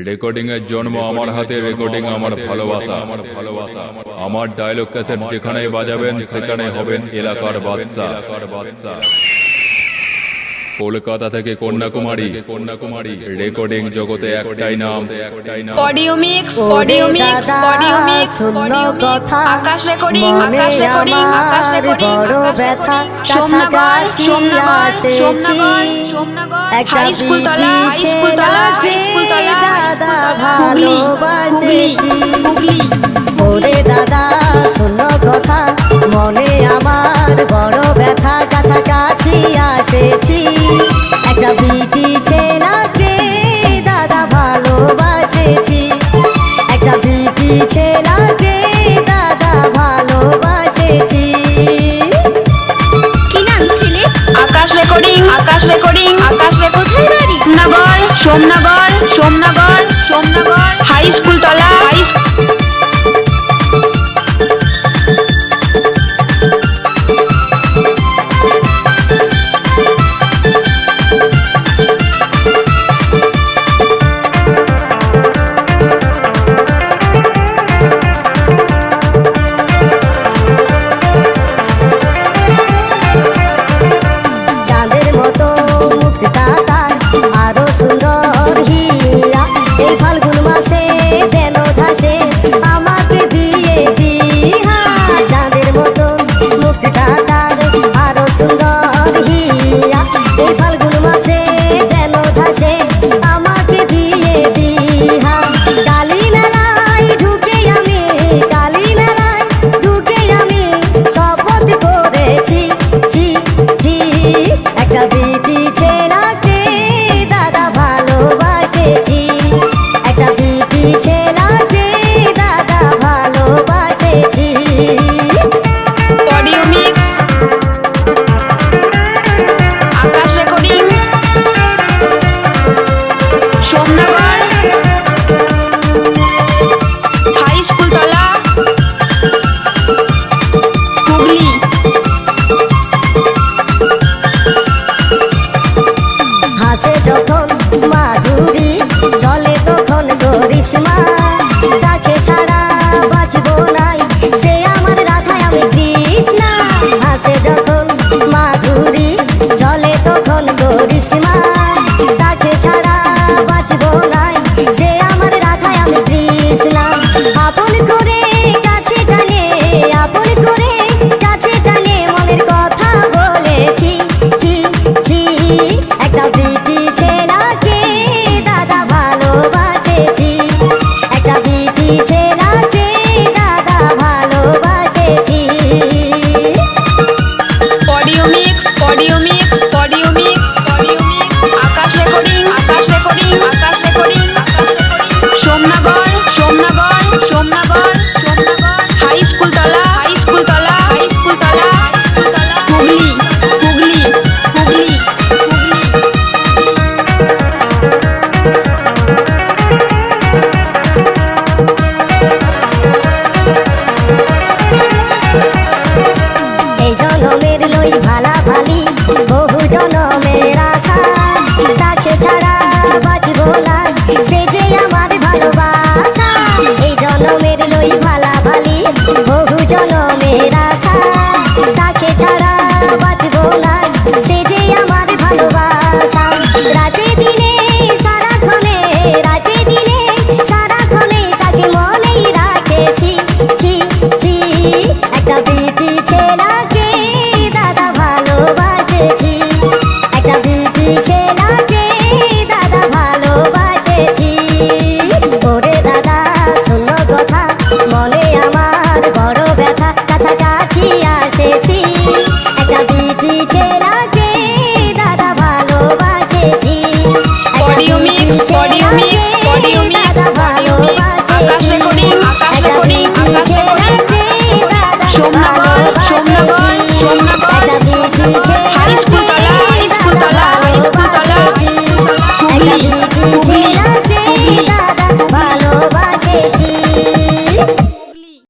Recording এর জন্ম আমার হাতে, রেকর্ডিং আমার ভালোবাসা। আমার ডায়লগ ক্যাসেট যেখানে বাজাবেন সেখানে হবেন এলাকার বাদশা। কলকাতা থেকে কন্যাকুমারী, রেকর্ডিং জগতে একটাই নাম। Audio mix, audio mix, audio mix, audio mix, Akash recording, Akash recording, Akash recording, বড় ব্যথা সোমনগর, সোমনগর, সোমনগর, হাই স্কুল তলা, হাই স্কুল তলা, হাই স্কুল তলা, দাদা হুগলি, ভালোবাসেছি। হুগলি। ওরে দাদা শোনো কথা, মনে আমার বড় ব্যথা, কাছাকাছি আসেছি। একটা বিটি ছেলাকে দাদা ভালোবাসেছি, একটা বিটি ছেলাকে দাদা ভালোবাসেছি। কি নাম ছিলে? আকাশ রেকর্ডিং, আকাশ রেকর্ডিং, আকাশ কোথায় বাড়ি? নগর, সোমনগর, সোমনগর, সোমনগর, হাই স্কুল তলা, হাই একটা বিটি ছেলাকে